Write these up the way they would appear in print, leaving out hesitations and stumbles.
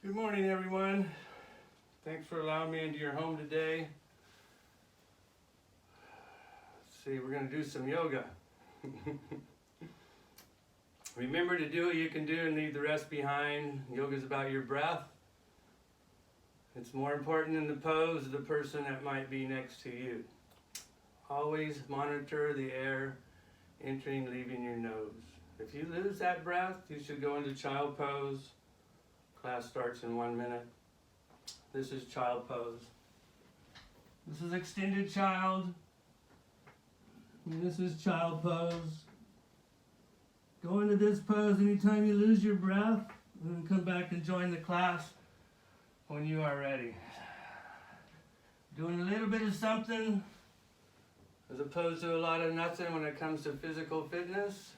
Good morning, everyone. Thanks for allowing me into your home today. Let's see, we're going to do some yoga. Remember to do what you can do and leave the rest behind. Yoga is about your breath. It's more important than the pose of the person that might be next to you. Always monitor the air entering, leaving your nose. If you lose that breath, you should go into child pose. Class starts in 1 minute. This is child pose. This is extended child. And this is child pose. Go into this pose anytime you lose your breath, and then come back and join the class when you are ready. Doing a little bit of something as opposed to a lot of nothing when it comes to physical fitness.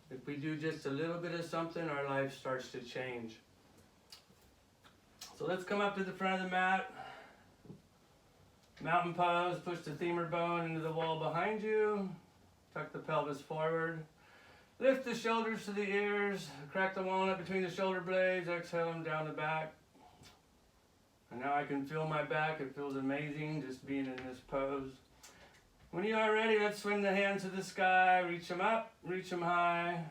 If we do just a little bit of something, our life starts to change. So let's come up to the front of the mat. Mountain pose, push the femur bone into the wall behind you. Tuck the pelvis forward. Lift the shoulders to the ears. Crack the walnut between the shoulder blades. Exhale them down the back. And now I can feel my back. It feels amazing just being in this pose. When you are ready, let's swing the hands to the sky. Reach them up, reach them high.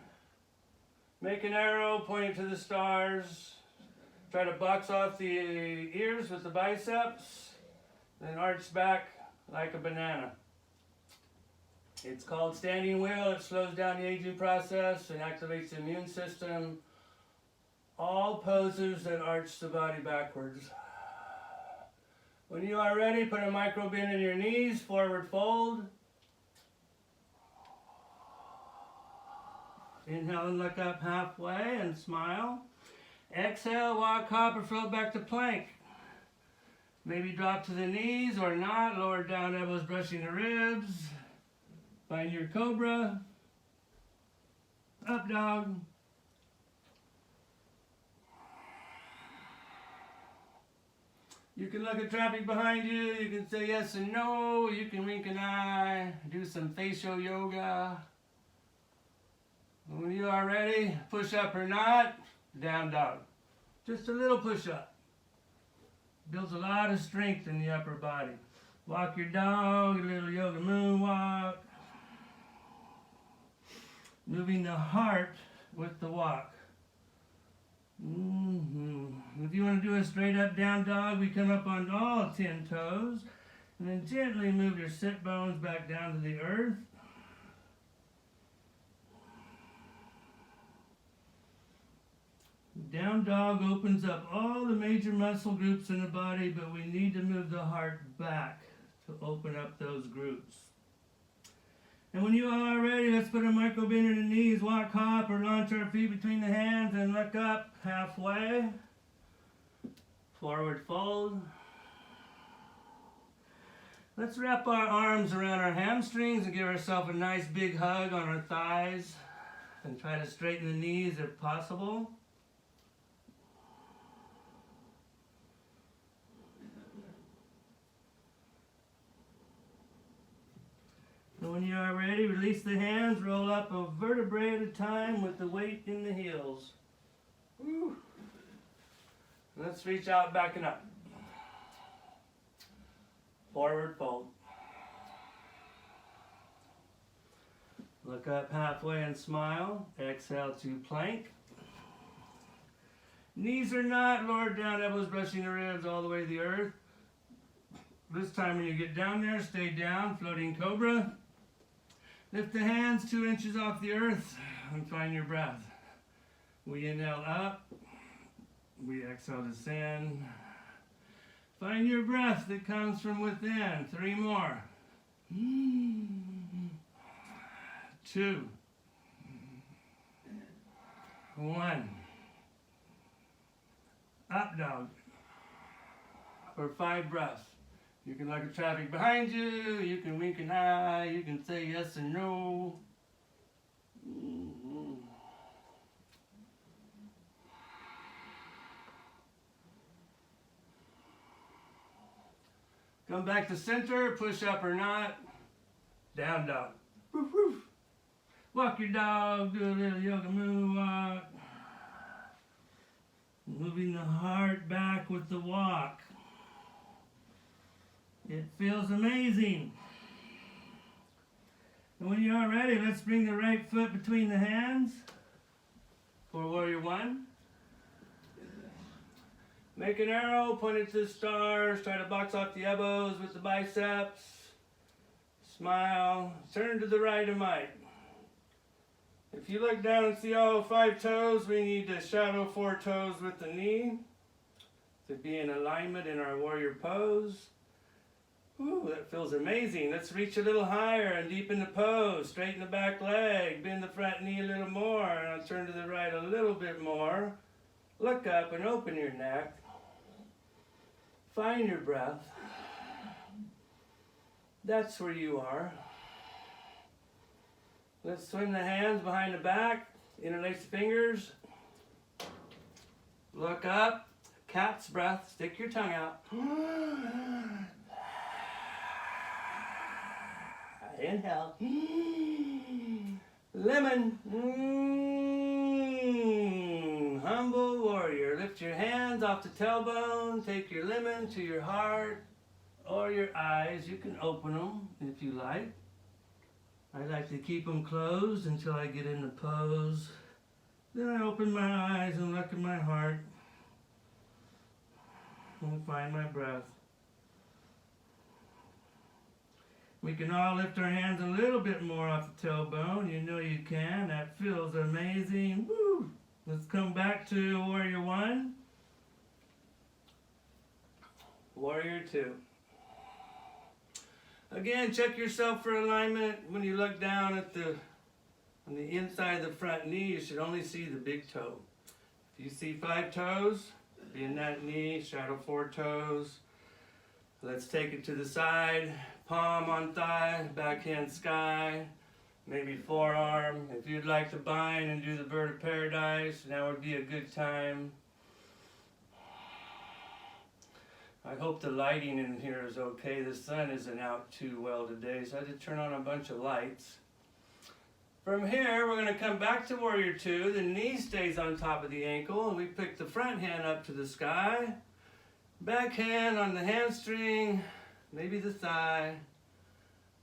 Make an arrow pointing to the stars. Try to box off the ears with the biceps, then arch back like a banana. It's called standing wheel. It slows down the aging process and activates the immune system. All poses that arch the body backwards. When you are ready, put a micro bend in your knees, forward fold. Inhale and look up halfway and smile. Exhale, walk, hop, or float back to plank. Maybe drop to the knees or not. Lower down, elbows brushing the ribs. Find your cobra. Up dog. You can look at traffic behind you. You can say yes and no. You can wink an eye. Do some facial yoga. When you are ready, push up or not. Down dog. Just a little push up. Builds a lot of strength in the upper body. Walk your dog, a little yoga moonwalk. Moving the heart with the walk. If you want to do a straight up down dog, we come up on all 10 toes. And then gently move your sit bones back down to the earth. Down dog opens up all the major muscle groups in the body, but we need to move the heart back to open up those groups. And when you are ready, let's put a micro bend in the knees, walk, hop, or launch our feet between the hands and look up halfway. Forward fold. Let's wrap our arms around our hamstrings and give ourselves a nice big hug on our thighs. And try to straighten the knees if possible. So when you are ready, release the hands, roll up a vertebrae at a time with the weight in the heels. Woo. Let's reach out, back and up. Forward fold. Look up halfway and smile. Exhale to plank. Knees are not lowered down, elbows brushing the ribs all the way to the earth. This time when you get down there, stay down, floating cobra. Lift the hands 2 inches off the earth and find your breath. We inhale up, we exhale descend. Find your breath that comes from within. 3 more. 2, 1. Up dog for 5 breaths. You can look at traffic behind you, you can wink an eye, you can say yes and no. Come back to center, push up or not, down dog. Woof, woof. Walk your dog, do a little yoga moonwalk. Moving the heart back with the walk. It feels amazing. And when you are ready, let's bring the right foot between the hands for warrior one. Make an arrow, point it to the stars, try to box off the elbows with the biceps. Smile, turn to the right a mite. If you look down and see all 5 toes, we need to shadow 4 toes with the knee to be in alignment in our warrior pose. Ooh, that feels amazing. Let's reach a little higher and deepen the pose. Straighten the back leg, bend the front knee a little more, and I'll turn to the right a little bit more. Look up and open your neck. Find your breath. That's where you are. Let's swing the hands behind the back, interlace the fingers. Look up, cat's breath, stick your tongue out. Inhale. Lemon. Humble warrior. Lift your hands off the tailbone, take your lemon to your heart or your eyes. You can open them if you like. I like to keep them closed until I get in the pose. Then I open my eyes and look at my heart and find my breath. We can all lift our hands a little bit more off the tailbone. You know you can. That feels amazing. Woo! Let's come back to warrior one. Warrior two. Again, check yourself for alignment. When you look down on the inside of the front knee, you should only see the big toe. If you see 5 toes, bend that knee, shadow 4 toes. Let's take it to the side, palm on thigh, backhand sky, maybe forearm. If you'd like to bind and do the bird of paradise, now would be a good time. I hope the lighting in here is okay. The sun isn't out too well today, so I had to turn on a bunch of lights. From here, we're going to come back to warrior two. The knee stays on top of the ankle, and we pick the front hand up to the sky. Back hand on the hamstring, maybe the thigh,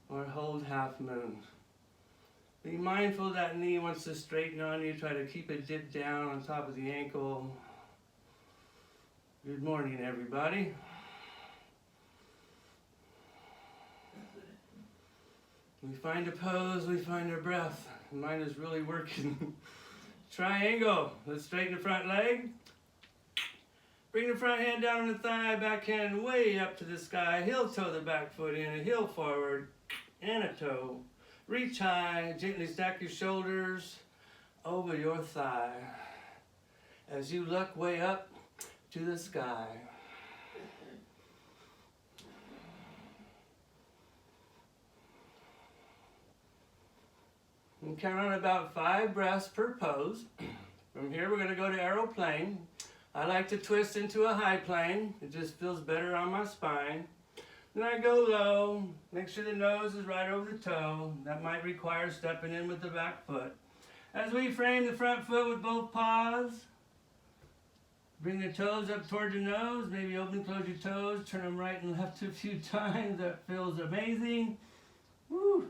or hold half moon. Be mindful that knee wants to straighten on you. Try to keep it dipped down on top of the ankle. Good morning, everybody. We find a pose, we find our breath. Mine is really working. Triangle. Let's straighten the front leg. Bring the front hand down on the thigh, back hand way up to the sky. Heel toe the back foot in, a heel forward, and a toe. Reach high, gently stack your shoulders over your thigh as you look way up to the sky. And count on about 5 breaths per pose. From here, we're going to go to aeroplane. I like to twist into a high plane. It just feels better on my spine. Then I go low. Make sure the nose is right over the toe. That might require stepping in with the back foot. As we frame the front foot with both paws, bring the toes up toward the nose. Maybe open and close your toes. Turn them right and left a few times. That feels amazing. Woo!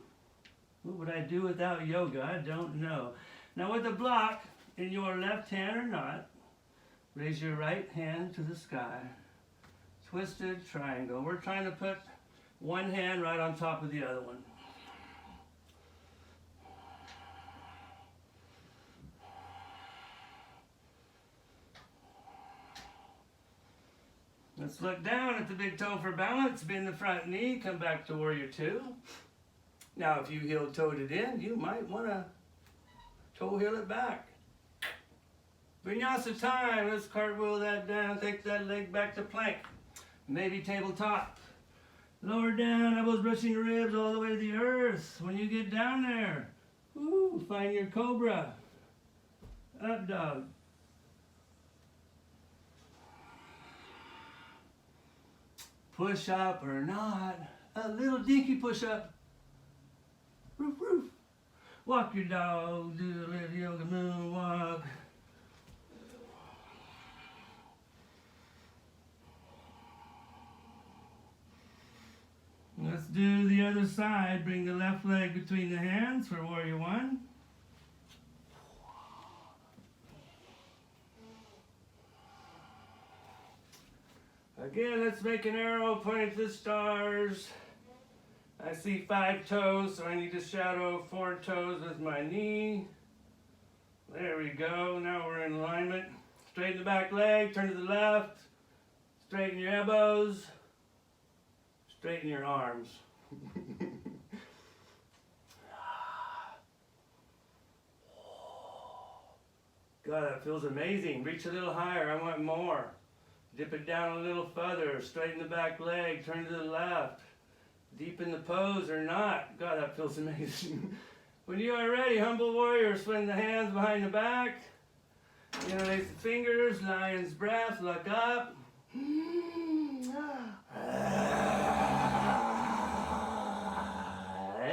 What would I do without yoga? I don't know. Now with a block in your left hand or not, raise your right hand to the sky. Twisted triangle. We're trying to put one hand right on top of the other one. Let's look down at the big toe for balance. Bend the front knee. Come back to warrior two. Now, if you heel-toed it in, you might want to toe-heel it back. Vinyasa time. Let's cartwheel that down. Take that leg back to plank. Maybe tabletop. Lower down, elbows brushing the ribs all the way to the earth. When you get down there, woo, find your cobra. Up dog. Push up or not. A little dinky push up. Roof, roof. Walk your dog, do a little yoga moonwalk. Let's do the other side. Bring the left leg between the hands for warrior one. Again, let's make an arrow pointing to the stars. I see 5 toes, so I need to shadow 4 toes with my knee. There we go. Now we're in alignment. Straighten the back leg, turn to the left. Straighten your elbows. Straighten your arms. God, that feels amazing. Reach a little higher. I want more. Dip it down a little further. Straighten the back leg. Turn to the left. Deepen the pose or not. God, that feels amazing. When you are ready, humble warrior, swing the hands behind the back. Interlace the fingers. Lion's breath. Look up.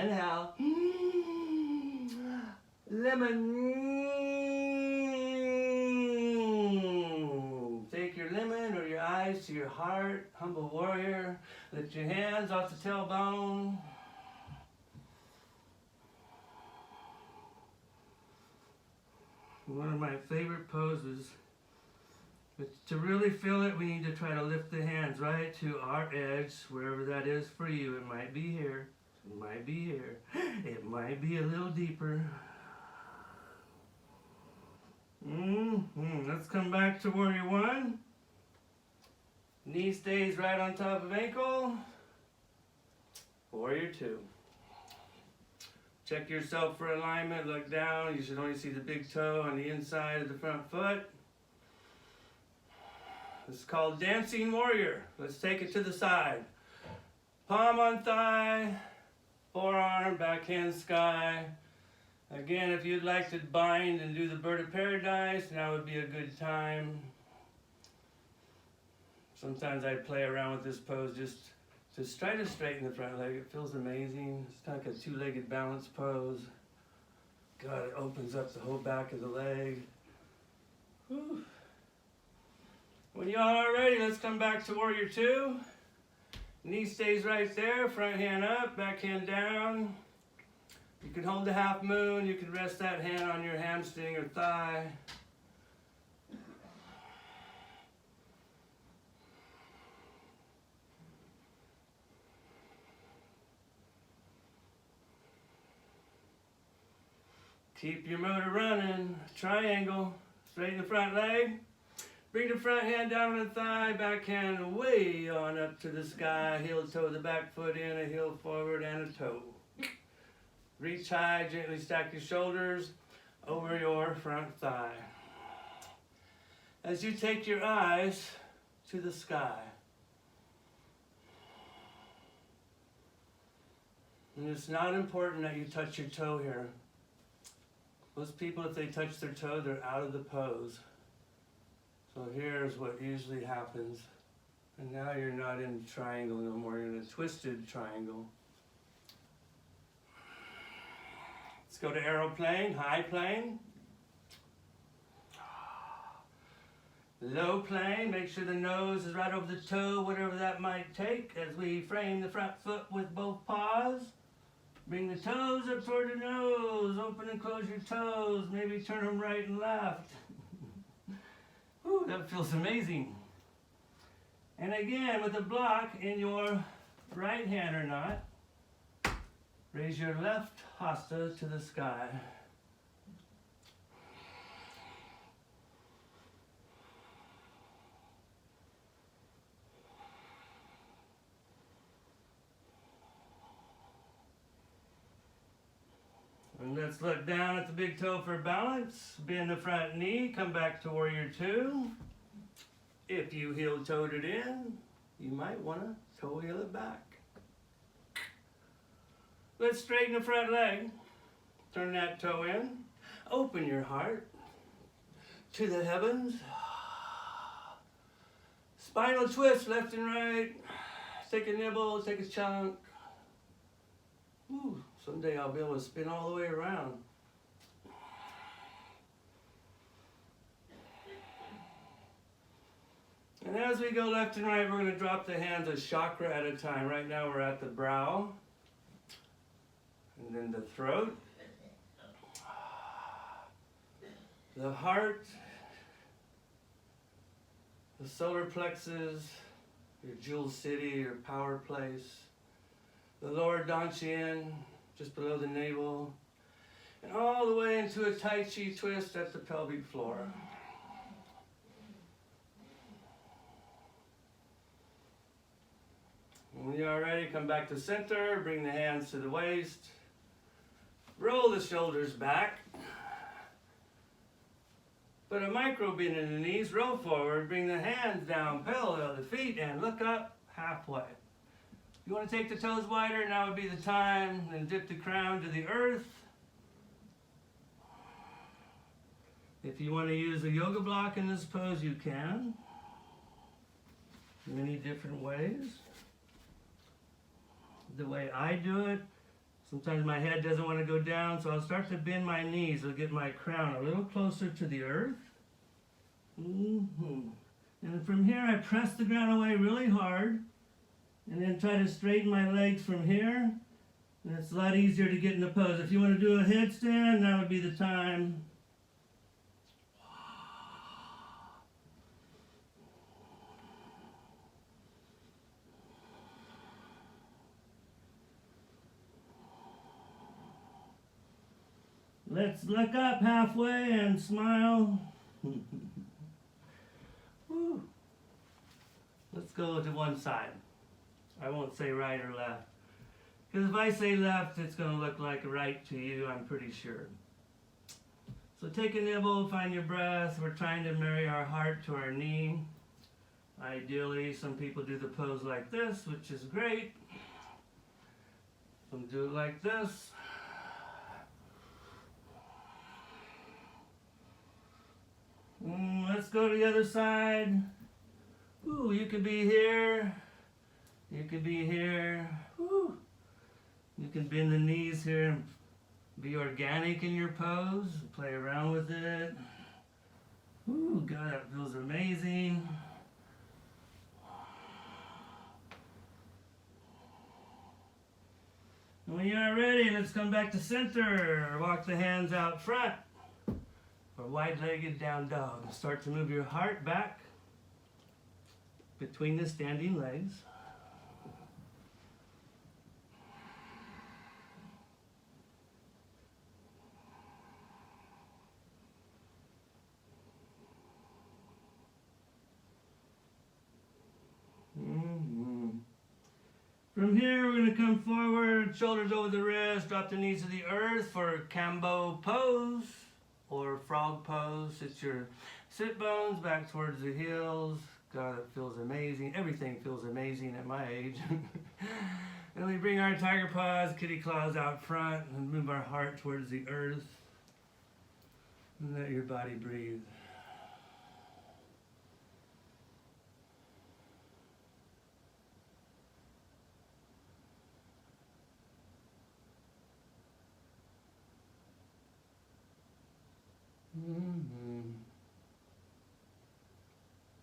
Inhale. Lemon. Take your lemon or your eyes to your heart. Humble warrior. Lift your hands off the tailbone. One of my favorite poses. But to really feel it, we need to try to lift the hands right to our edge, wherever that is for you. It might be here. It might be here. It might be a little deeper. Let's come back to warrior one. Knee stays right on top of ankle. Warrior two. Check yourself for alignment. Look down. You should only see the big toe on the inside of the front foot. This is called dancing warrior. Let's take it to the side. Palm on thigh. Forearm, backhand sky. Again, if you'd like to bind and do the bird of paradise, now would be a good time. Sometimes I play around with this pose just try to straighten the front leg. It feels amazing. It's kind of like a two-legged balance pose. God, it opens up the whole back of the leg. Whew. When you all are ready, let's come back to warrior two. Knee stays right there, front hand up, back hand down. You can hold the half moon, you can rest that hand on your hamstring or thigh. Keep your motor running. Triangle. Straighten the front leg. Bring the front hand down on the thigh, back hand way on up to the sky. Heel toe the back foot in, a heel forward and a toe. Reach high, gently stack your shoulders over your front thigh. As you take your eyes to the sky. And it's not important that you touch your toe here. Most people, if they touch their toe, they're out of the pose. So here's what usually happens. And now you're not in triangle no more, you're in a twisted triangle. Let's go to aeroplane, high plane. Low plane, make sure the nose is right over the toe, whatever that might take, as we frame the front foot with both paws. Bring the toes up toward the nose. Open and close your toes. Maybe turn them right and left. Ooh, that feels amazing. And again, with a block in your right hand or not, raise your left hasta to the sky. And let's look down at the big toe for balance. Bend the front knee, come back to warrior two. If you heel-toed it in, you might want to toe heel it back. Let's straighten the front leg. Turn that toe in. Open your heart to the heavens. Spinal twist left and right. Take a nibble, take a chunk. Ooh. Someday I'll be able to spin all the way around. And as we go left and right, we're going to drop the hands a chakra at a time. Right now we're at the brow, and then the throat, the heart, the solar plexus, your jewel city, your power place, the lower dantian, just below the navel, and all the way into a Tai Chi twist at the pelvic floor. When you are ready, come back to center, bring the hands to the waist, roll the shoulders back, put a micro bend in the knees, roll forward, bring the hands down parallel to the feet, and look up halfway. If you want to take the toes wider, now would be the time, and dip the crown to the earth. If you want to use a yoga block in this pose, you can. Many different ways. The way I do it, sometimes my head doesn't want to go down, so I'll start to bend my knees. I'll get my crown a little closer to the earth. And from here, I press the ground away really hard, and then try to straighten my legs from here. And it's a lot easier to get in the pose. If you want to do a headstand, that would be the time. Let's look up halfway and smile. Woo. Let's go to one side. I won't say right or left. Because if I say left, it's going to look like right to you, I'm pretty sure. So take a nibble, find your breath. We're trying to marry our heart to our knee. Ideally, some people do the pose like this, which is great. Some do it like this. Let's go to the other side. Ooh, you could be here. You could be here. Ooh. You can bend the knees here and be organic in your pose. Play around with it. Ooh, God, that feels amazing. And when you're ready, let's come back to center. Walk the hands out front. Or wide-legged down dog. Start to move your heart back between the standing legs. From here, we're going to come forward, shoulders over the wrist, drop the knees to the earth for Kambo pose. Or frog pose. Sit your sit bones back towards the heels. God, it feels amazing. Everything feels amazing at my age. And we bring our tiger paws, kitty claws out front, and move our heart towards the earth. And let your body breathe.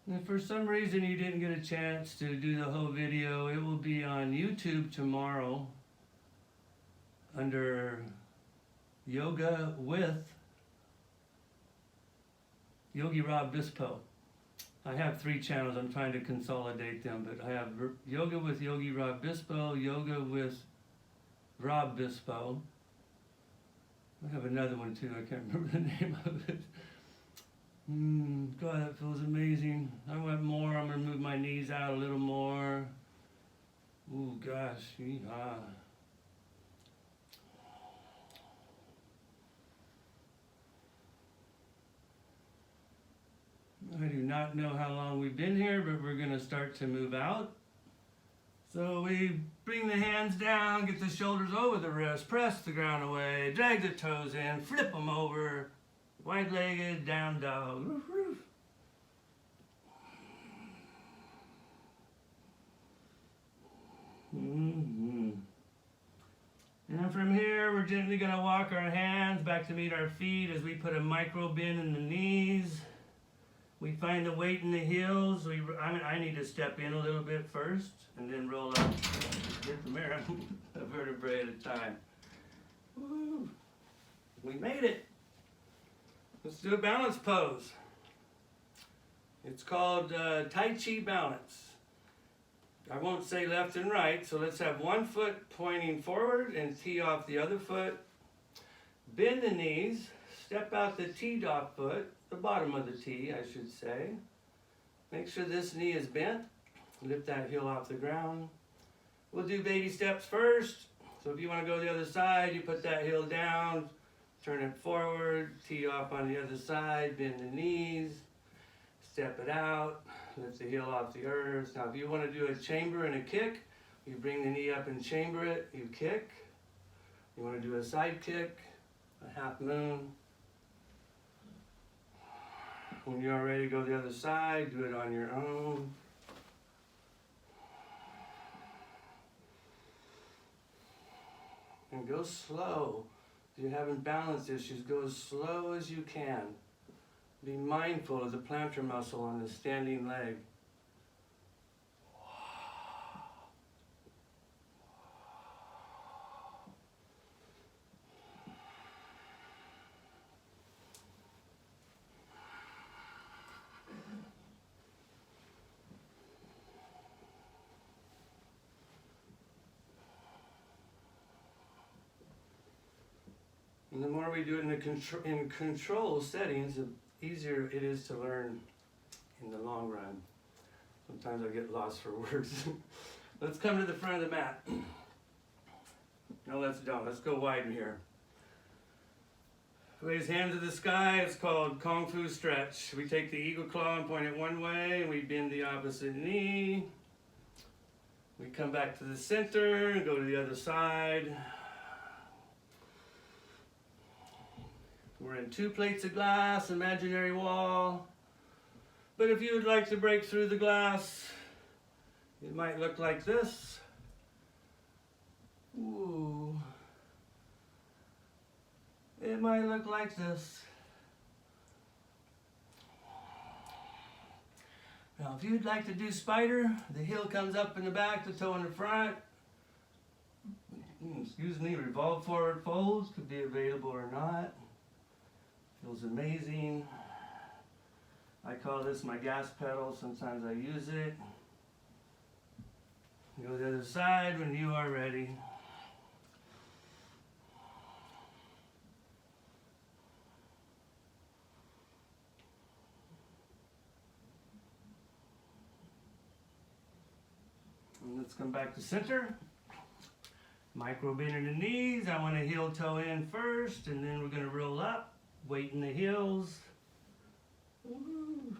If for some reason you didn't get a chance to do the whole video, it will be on YouTube tomorrow under Yoga with Yogi Rob Bispo. I have 3 channels. I'm trying to consolidate them, but I have Yoga with Yogi Rob Bispo, Yoga with Rob Bispo. I have another one too. I can't remember the name of it. God, that feels amazing. I want more. I'm going to move my knees out a little more. Ooh, gosh. Yeehaw. I do not know how long we've been here, but we're going to start to move out. So we bring the hands down, get the shoulders over the wrist, press the ground away, drag the toes in, flip them over. Wide-legged, down dog. Roof, roof. And from here, we're gently going to walk our hands back to meet our feet as we put a micro bend in the knees. We find the weight in the heels. I need to step in a little bit first and then roll up. Hit the mirror a vertebrae at a time. Woo. We made it. Let's do a balance pose. It's called Tai Chi balance. I won't say left and right, so let's have one foot pointing forward and tee off the other foot. Bend the knees, step out the teed off foot, the bottom of the tee, I should say. Make sure this knee is bent. Lift that heel off the ground. We'll do baby steps first. So if you want to go the other side, you put that heel down, turn it forward, tee off on the other side, bend the knees, step it out, lift the heel off the earth. Now if you want to do a chamber and a kick, you bring the knee up and chamber it, you kick. You want to do a side kick, a half moon. When you're ready to go the other side, do it on your own. And go slow. If you're having balance issues, go as slow as you can. Be mindful of the plantar muscle on the standing leg. And the more we do it in control settings, the easier it is to learn in the long run. Sometimes I get lost for words. Let's come to the front of the mat. No, let's don't. Let's go wide in here. Raise hands to the sky. It's called Kung Fu stretch. We take the eagle claw and point it one way, and we bend the opposite knee. We come back to the center and go to the other side. We're in 2 plates of glass, imaginary wall. But if you would like to break through the glass, it might look like this. Ooh. It might look like this. Now, if you'd like to do spider, the heel comes up in the back, the toe in the front. Excuse me, revolve forward folds could be available or not. Feels amazing. I call this my gas pedal. Sometimes I use it. Go to the other side when you are ready. And let's come back to center. Micro bend in the knees. I want to heel toe in first, and then we're going to roll up. Weight in the heels. Woo.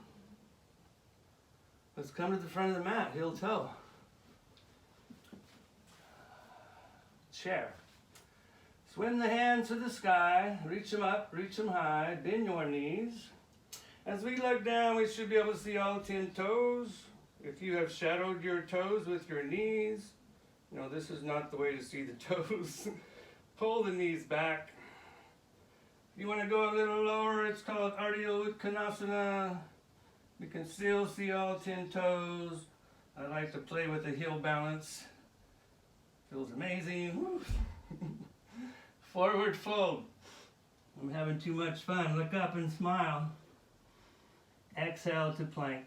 Let's come to the front of the mat, heel toe. Chair. Swing the hands to the sky, reach them up, reach them high, bend your knees. As we look down, we should be able to see all 10 toes. If you have shadowed your toes with your knees, this is not the way to see the toes. Pull the knees back. If you want to go a little lower, it's called Ardha Uttanasana. You can still see all 10 toes. I like to play with the heel balance. Feels amazing. Forward fold. I'm having too much fun. Look up and smile. Exhale to plank.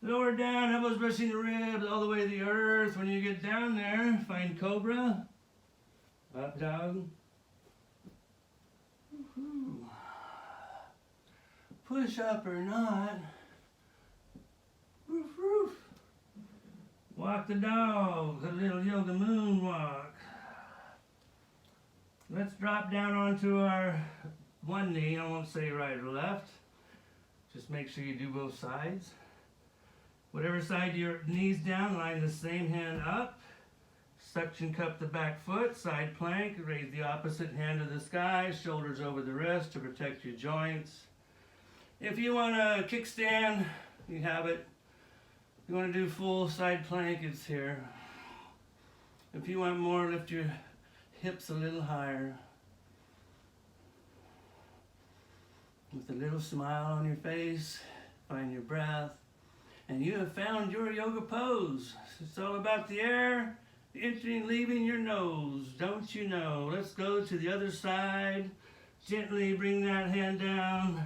Lower down, elbows brushing the ribs all the way to the earth. When you get down there, find cobra. Up dog. Push up or not. Roof, roof. Walk the dog, a little yoga moonwalk. Let's drop down onto our one knee. I won't say right or left. Just make sure you do both sides. Whatever side your knees down, line the same hand up. Suction cup the back foot, side plank. Raise the opposite hand to the sky, shoulders over the wrist to protect your joints. If you want a kickstand, you have it. If you want to do full side plank, it's here. If you want more, lift your hips a little higher. with a little smile on your face. Find your breath. And you have found your yoga pose. It's all about the air entering, leaving your nose. Don't you know? Let's go to the other side. Gently bring that hand down.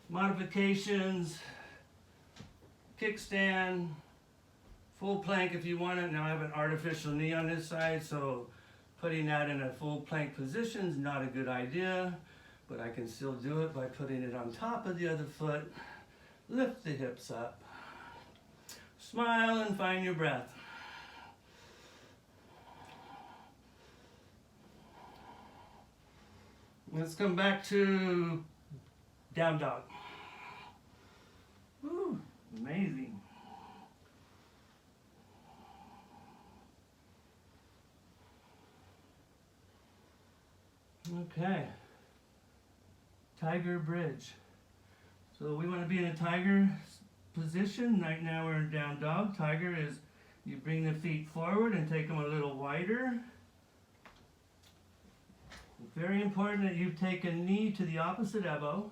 Modifications. Kickstand. Full plank if you want it. Now I have an artificial knee on this side, so putting that in a full plank position is not a good idea, but I can still do it by putting it on top of the other foot. Lift the hips up. Smile and find your breath. Let's come back to down dog. Woo, amazing. Okay, tiger bridge. So we want to be in a tiger position. Right now we're in down dog. Tiger is you bring the feet forward and take them a little wider. Very important that you take a knee to the opposite elbow.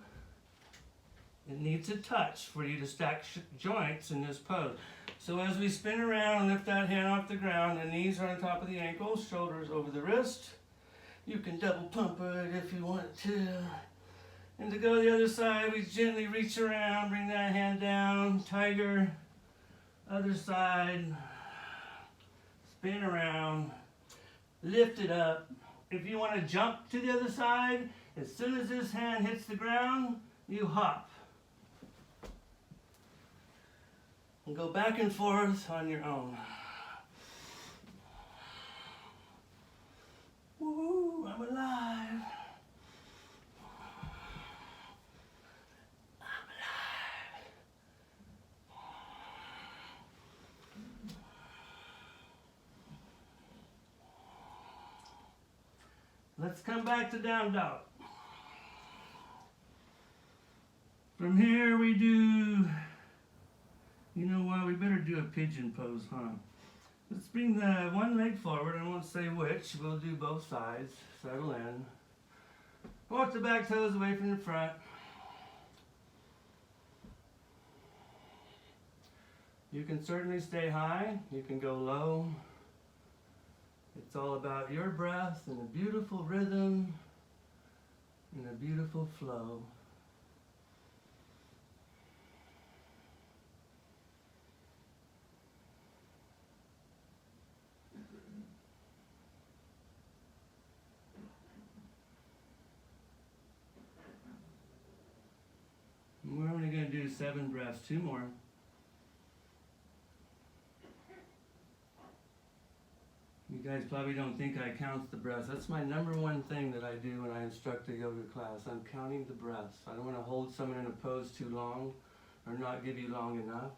It needs to touch for you to stack joints in this pose. So as we spin around, lift that hand off the ground, the knees are on top of the ankles, shoulders over the wrist. You can double pump it if you want to. And to go to the other side, we gently reach around, bring that hand down, tiger, other side, spin around, lift it up. If you want to jump to the other side, as soon as this hand hits the ground, you hop. And go back and forth on your own. Woo, I'm alive. I'm alive. Let's come back to down dog. From here we do, you know what, we better do a pigeon pose, huh? Let's bring the one leg forward, I won't say which, we'll do both sides, settle in. Walk the back toes away from the front. You can certainly stay high, you can go low. It's all about your breath and a beautiful rhythm and a beautiful flow. We're only going to do 7 breaths, 2 more. You guys probably don't think I count the breaths. That's my #1 thing that I do when I instruct a yoga class. I'm counting the breaths. I don't want to hold someone in a pose too long or not give you long enough.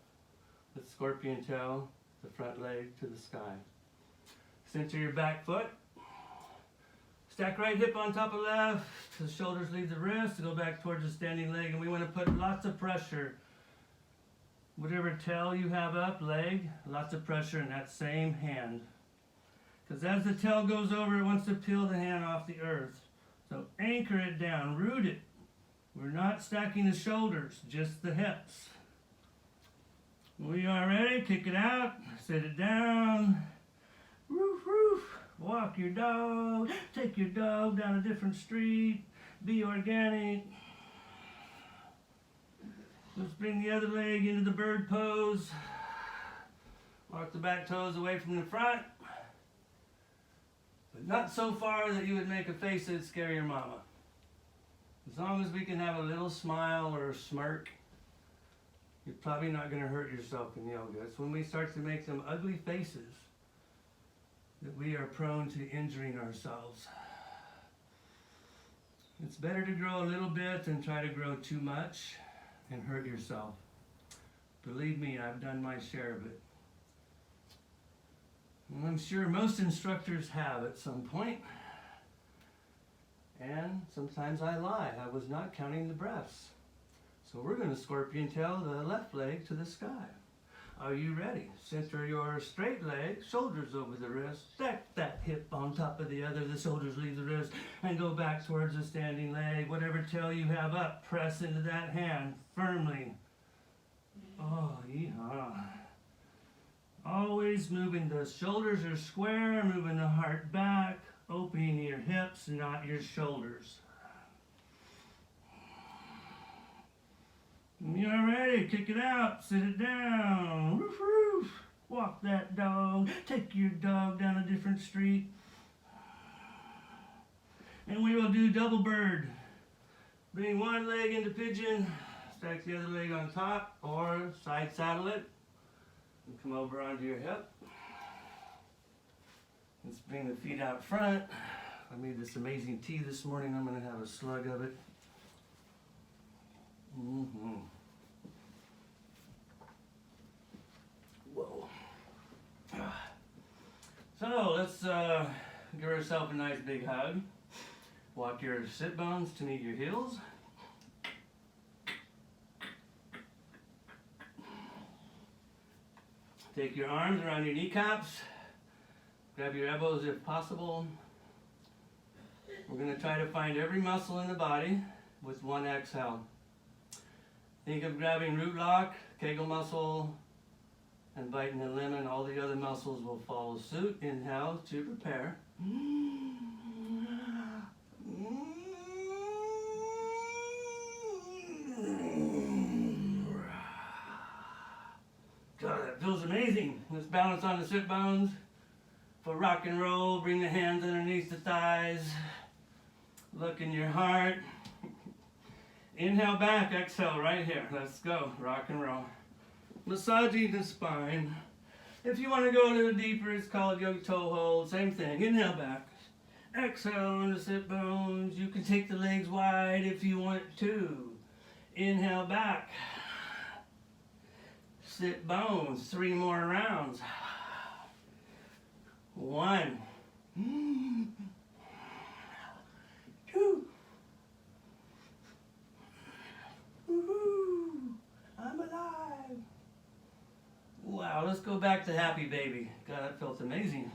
Let's scorpion tail, the front leg to the sky. Center your back foot. Stack right hip on top of left. The shoulders leave the wrist. Go back towards the standing leg. And we want to put lots of pressure. Whatever tail you have up, leg, lots of pressure in that same hand. Because as the tail goes over, it wants to peel the hand off the earth. So anchor it down, root it. We're not stacking the shoulders, just the hips. We are ready, kick it out, sit it down. Roof, roof. Walk your dog, take your dog down a different street, be organic. Let's bring the other leg into the bird pose. Walk the back toes away from the front. But not so far that you would make a face that'd scare your mama. As long as we can have a little smile or a smirk, you're probably not going to hurt yourself in yoga. It's when we start to make some ugly faces that we are prone to injuring ourselves. It's better to grow a little bit than try to grow too much and hurt yourself. Believe me, I've done my share of it. And I'm sure most instructors have at some point. And sometimes I lie. I was not counting the breaths. So we're going to scorpion tail the left leg to the sky. Are you ready? Center your straight leg, shoulders over the wrist. Stack that hip on top of the other. The shoulders leave the wrist and go back towards the standing leg. Whatever tail you have up, press into that hand firmly. Oh, yeehaw. Always moving the shoulders are square, moving the heart back, opening your hips, not your shoulders. You're ready, kick it out, sit it down, roof, roof. Walk that dog, take your dog down a different street. And we will do double bird. Bring one leg into pigeon, stack the other leg on top, or side saddle it, and come over onto your hip. Let's bring the feet out front. I made this amazing tea this morning, I'm gonna have a slug of it. Whoa. So let's give ourselves a nice big hug. Walk your sit bones to meet your heels. Take your arms around your kneecaps. Grab your elbows if possible. We're going to try to find every muscle in the body with one exhale. Think of grabbing root lock, Kegel muscle, and biting the lemon. All the other muscles will follow suit. Inhale to prepare. God, that feels amazing. Let's balance on the sit bones. For rock and roll, bring the hands underneath the thighs. Look in your heart. Inhale back, exhale right here. Let's go, rock and roll. Massaging the spine. If you want to go a little deeper, it's called yoga toe hold. Same thing. Inhale back. Exhale on the sit bones. You can take the legs wide if you want to. Inhale back. Sit bones. 3 more rounds. 1. 2. Woohoo! I'm alive. Wow, let's go back to happy baby. God, that felt amazing.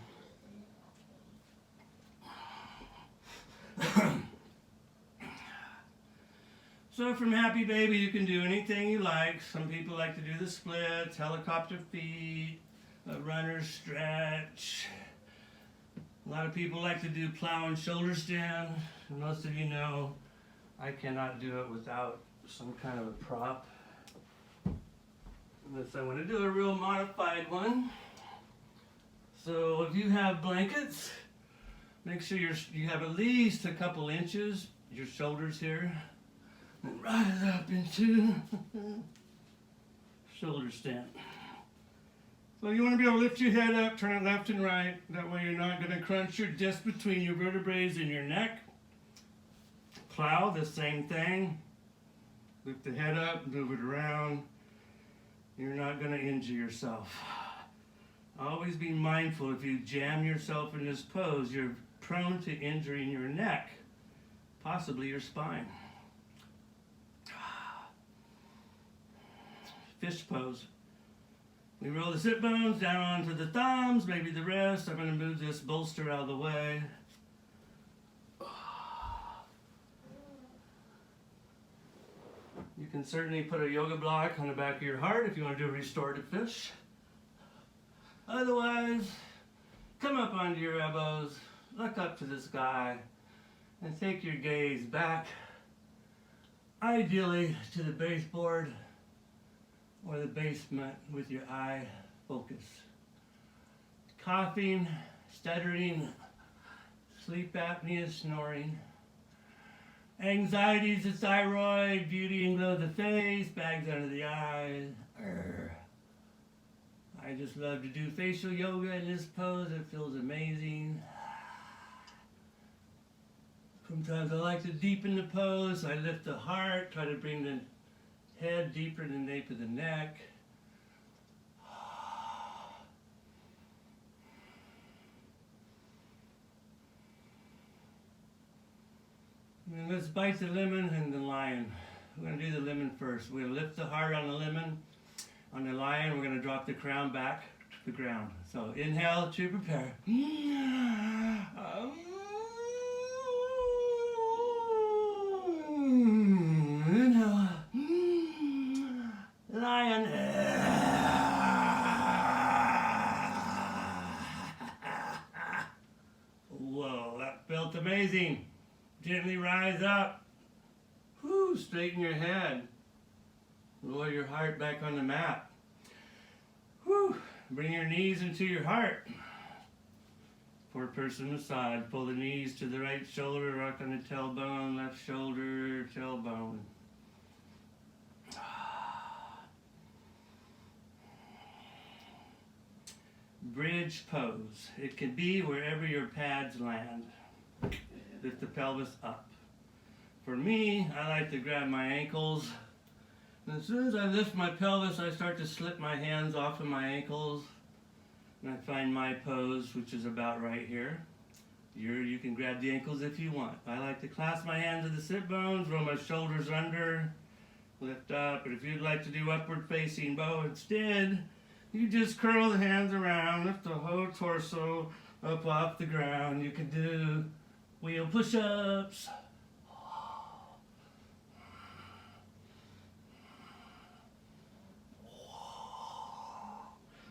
So from happy baby, you can do anything you like. Some people like to do the splits, helicopter feet, a runner's stretch. A lot of people like to do plow and shoulder stand. And most of you know I cannot do it without some kind of a prop. Unless I want to do a real modified one. So if you have blankets, make sure you have at least a couple inches, your shoulders here, and rise up into shoulder stand. So you want to be able to lift your head up, turn it left and right. That way you're not going to crunch your disc between your vertebrae in your neck. Plow, the same thing. Lift the head up, move it around. You're not going to injure yourself. Always be mindful, if you jam yourself in this pose, you're prone to injuring your neck, possibly your spine. Fish pose. We roll the sit bones down onto the thumbs, maybe the wrist. I'm going to move this bolster out of the way. You can certainly put a yoga block on the back of your heart if you want to do a restorative fish. Otherwise, come up onto your elbows, look up to the sky, and take your gaze back, ideally to the baseboard or the basement with your eye focus. Coughing, stuttering, sleep apnea, snoring. Anxieties, the thyroid, beauty and glow of the face, bags under the eyes. I just love to do facial yoga in this pose. It feels amazing. Sometimes I like to deepen the pose. I lift the heart, try to bring the head deeper in the nape of the neck. And let's bite the lemon and the lion. We're going to do the lemon first. We're going to lift the heart on the lemon. On the lion, we're going to drop the crown back to the ground. So inhale to prepare. Inhale. Lion. Whoa, that felt amazing. Gently rise up. Whoo, straighten your head. Lower your heart back on the mat. Whoo, bring your knees into your heart. Four-person massage. Pull the knees to the right shoulder, rock on the tailbone, left shoulder, tailbone. Bridge pose. It can be wherever your pads land. Lift the pelvis up. For me, I like to grab my ankles. And as soon as I lift my pelvis, I start to slip my hands off of my ankles. And I find my pose, which is about right here. You can grab the ankles if you want. I like to clasp my hands to the sit bones, roll my shoulders under, lift up. But if you'd like to do upward facing bow instead, you just curl the hands around, lift the whole torso up off the ground. You can do wheel push-ups.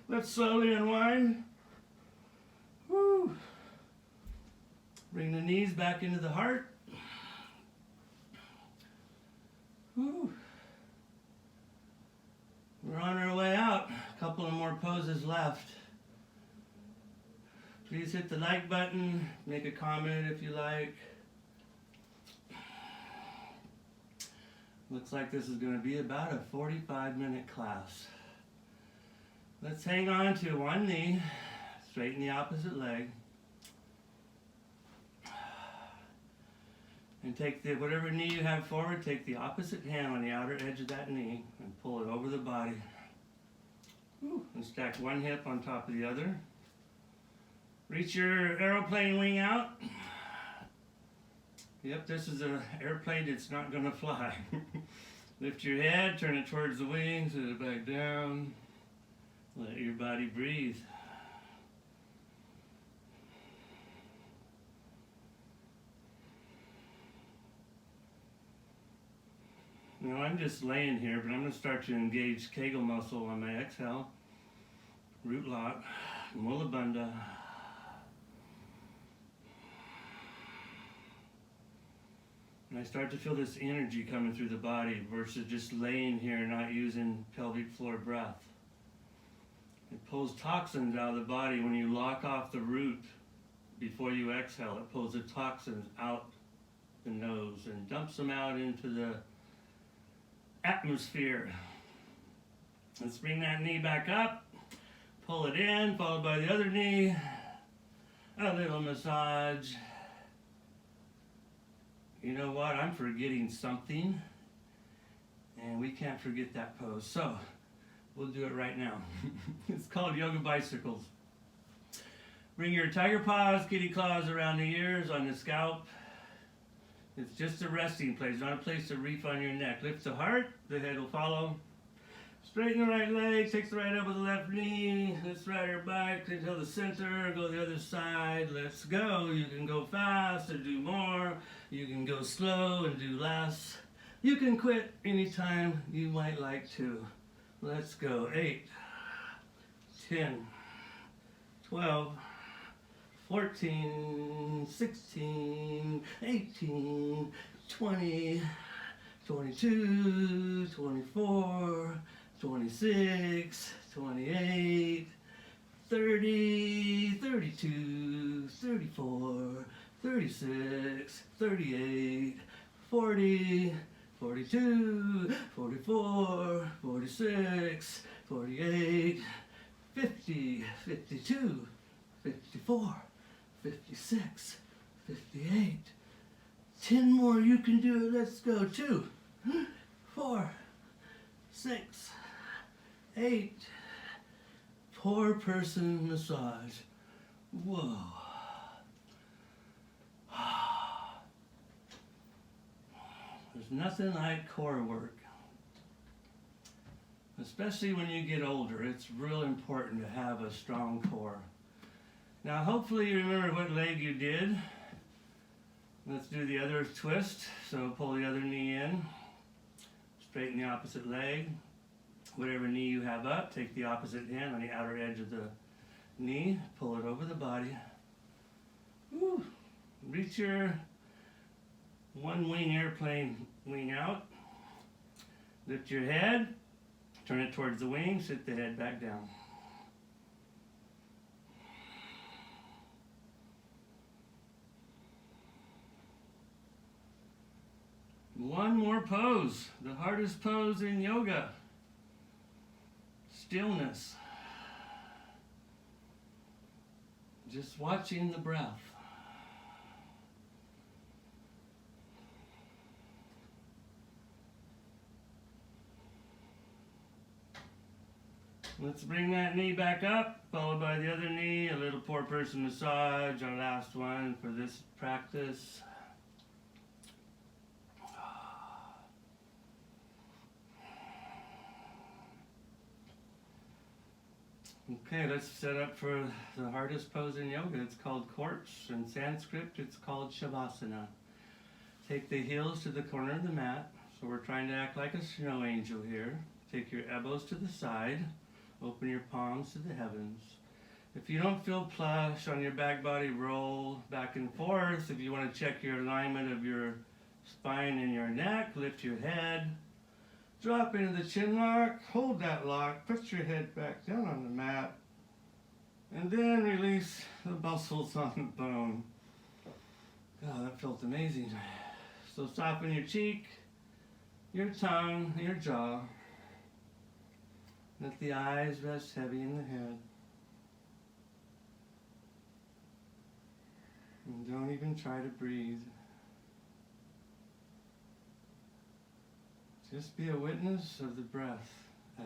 Let's slowly unwind. Woo. Bring the knees back into the heart. Woo. We're on our way out. A couple of more poses left. Please hit the like button. Make a comment if you like. Looks like this is going to be about a 45-minute class. Let's hang on to one knee, straighten the opposite leg, and take whatever knee you have forward, take the opposite hand on the outer edge of that knee and pull it over the body. And stack one hip on top of the other. Reach your airplane wing out. Yep, this is an airplane that's not going to fly. Lift your head, turn it towards the wings, set it back down. Let your body breathe. Now I'm just laying here, but I'm going to start to engage Kegel muscle on my exhale. Root lock, mula bandha. And I start to feel this energy coming through the body versus just laying here not using pelvic floor breath. It pulls toxins out of the body when you lock off the root before you exhale. It pulls the toxins out the nose and dumps them out into the atmosphere. Let's bring that knee back up, pull it in, followed by the other knee, a little massage. You know what? I'm forgetting something, and we can't forget that pose. So we'll do it right now. It's called yoga bicycles. Bring your tiger paws, kitty claws around the ears, on the scalp. It's just a resting place, not a place to reef on your neck. Lift the heart, the head will follow. Straighten the right leg, take the right elbow to the left knee. Let's ride our bike until the center, go the other side. Let's go. You can go fast and do more. You can go slow and do less. You can quit anytime you might like to. Let's go. 8, 10, 12, 14, 16, 18, 20, 22, 24, 26, 28, 30, 32, 34, 36, 38, 40, 42, 44, 46, 48, 50, 52, 54, 56, 58. 10 more, you can do it. Let's go. 2, 4, 6, 8. 4-person massage. Whoa. There's nothing like core work. Especially when you get older, it's real important to have a strong core. Now hopefully you remember what leg you did. Let's do the other twist. So pull the other knee in, straighten the opposite leg. Whatever knee you have up, take the opposite hand on the outer edge of the knee, pull it over the body. Woo. Reach your one wing airplane wing out. Lift your head, turn it towards the wing, sit the head back down. One more pose, the hardest pose in yoga. Stillness. Just watching the breath. Let's bring that knee back up, followed by the other knee, a little poor person massage, our last one for this practice. Okay, let's set up for the hardest pose in yoga. It's called corpse. In Sanskrit, it's called Shavasana. Take the heels to the corner of the mat. So we're trying to act like a snow angel here. Take your elbows to the side. Open your palms to the heavens. If you don't feel plush on your back body, roll back and forth. If you want to check your alignment of your spine and your neck, lift your head. Drop into the chin lock, hold that lock, put your head back down on the mat, and then release the muscles on the bone. God, that felt amazing. So soften your cheek, your tongue, your jaw. Let the eyes rest heavy in the head. And don't even try to breathe. Just be a witness of the breath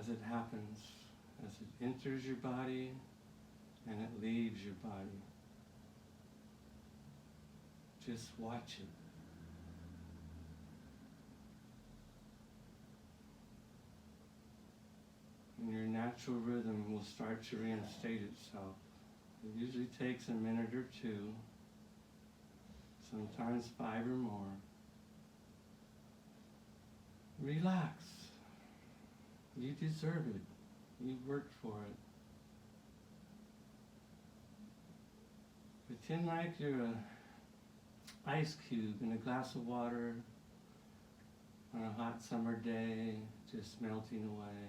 as it happens, as it enters your body and it leaves your body. Just watch it. And your natural rhythm will start to reinstate itself. It usually takes a minute or two, sometimes 5 or more. Relax. You deserve it. You worked for it. Pretend like you're an ice cube in a glass of water on a hot summer day, just melting away.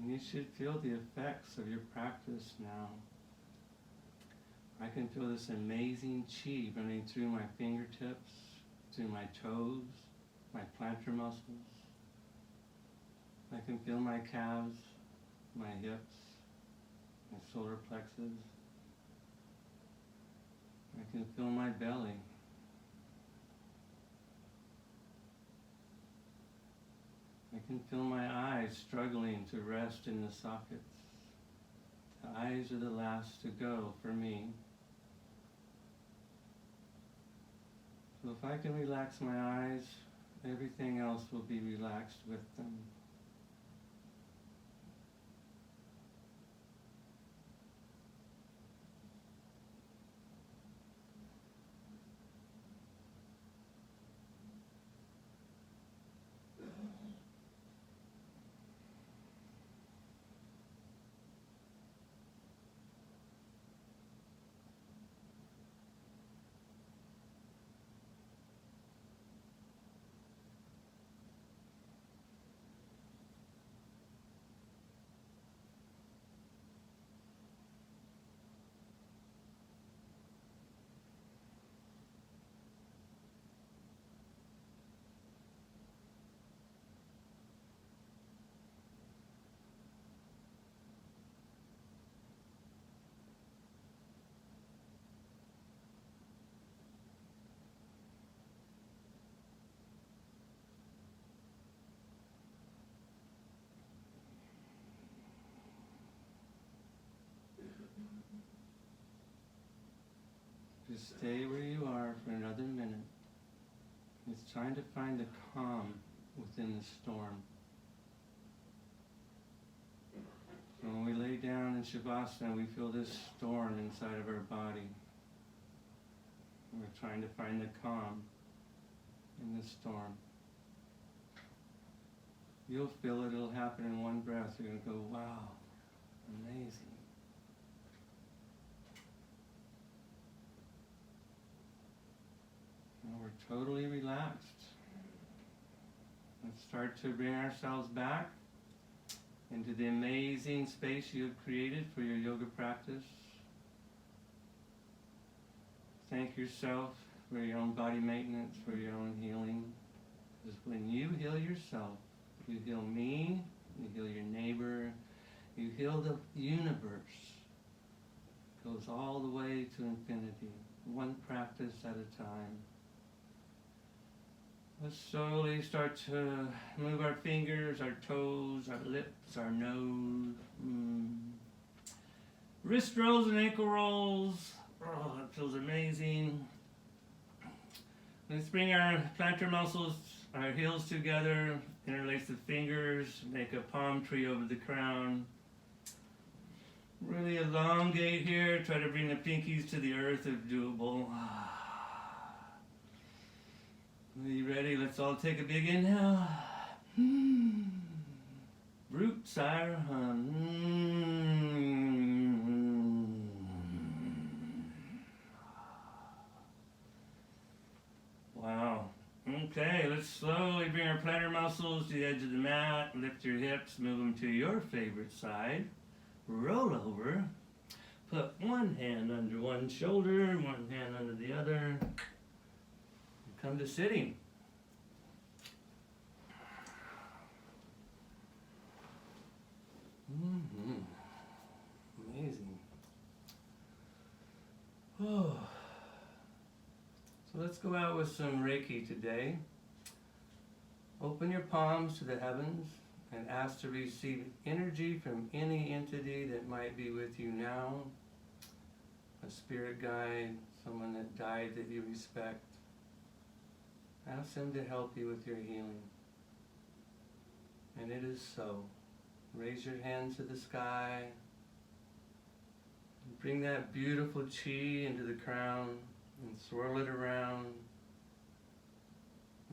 You should feel the effects of your practice now. I can feel this amazing chi running through my fingertips, through my toes, my plantar muscles. I can feel my calves, my hips, my solar plexus. I can feel my belly. I can feel my eyes struggling to rest in the sockets. The eyes are the last to go for me. So if I can relax my eyes, everything else will be relaxed with them. Just stay where you are for another minute. It's trying to find the calm within the storm. When we lay down in Shavasana, we feel this storm inside of our body. We're trying to find the calm in the storm. You'll feel it, it'll happen in one breath. You're going to go, wow, amazing. Now we're totally relaxed. Let's start to bring ourselves back into the amazing space you have created for your yoga practice. Thank yourself for your own body maintenance, for your own healing. Because when you heal yourself, you heal me, you heal your neighbor, you heal the universe. It goes all the way to infinity, one practice at a time. Let's slowly start to move our fingers, our toes, our lips, our nose. Wrist rolls and ankle rolls. Oh, that feels amazing. Let's bring our plantar muscles, our heels together, interlace the fingers, make a palm tree over the crown. Really elongate here, try to bring the pinkies to the earth if doable. Are you ready? Let's all take a big inhale. Root, sire, Wow. Okay, let's slowly bring our plantar muscles to the edge of the mat. Lift your hips, move them to your favorite side. Roll over. Put one hand under one shoulder, one hand under the other. Come to sitting. Amazing. Oh. So let's go out with some Reiki today. Open your palms to the heavens and ask to receive energy from any entity that might be with you now. A spirit guide, someone that died that you respect. Ask them to help you with your healing. And it is so. Raise your hands to the sky. Bring that beautiful chi into the crown and swirl it around.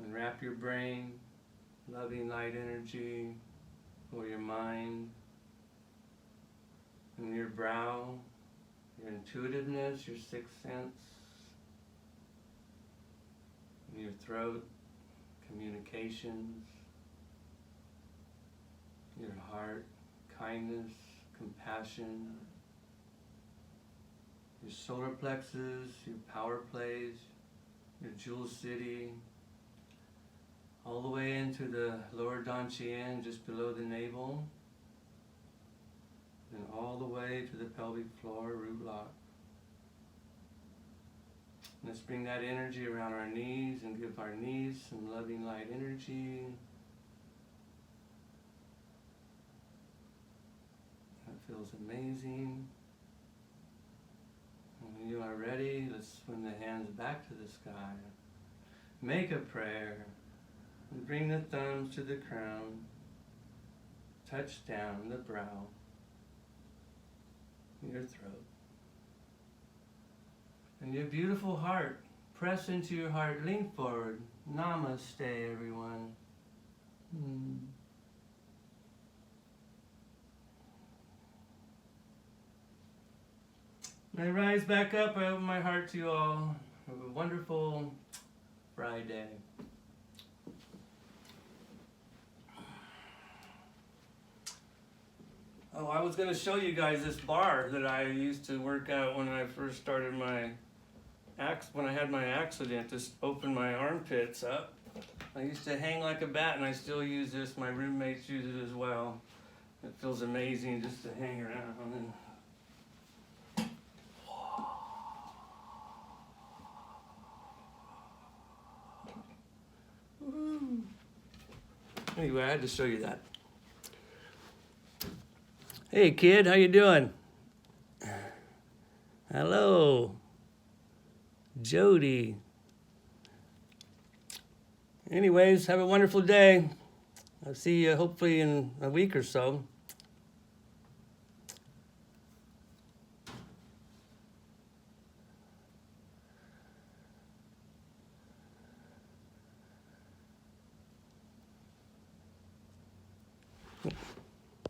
And wrap your brain, loving light energy, for your mind, and your brow, your intuitiveness, your sixth sense. Your throat, communications, your heart, kindness, compassion, your solar plexus, your power plays, your jewel city, all the way into the lower dantian, just below the navel, and all the way to the pelvic floor, root lock. Let's bring that energy around our knees and give our knees some loving light energy. That feels amazing. And when you are ready, let's swing the hands back to the sky. Make a prayer. And bring the thumbs to the crown. Touch down the brow. Your throat. And your beautiful heart, press into your heart, lean forward. Namaste, everyone. When I rise back up, I open my heart to you all. Have a wonderful Friday. Oh, I was going to show you guys this bar that I used to work out when I first started when I had my accident, just open my armpits up. I used to hang like a bat, and I still use this. My roommates use it as well. It feels amazing just to hang around. Anyway, I had to show you that. Hey kid, how you doing? Hello. Jody. Anyways, have a wonderful day. I'll see you hopefully in a week or so.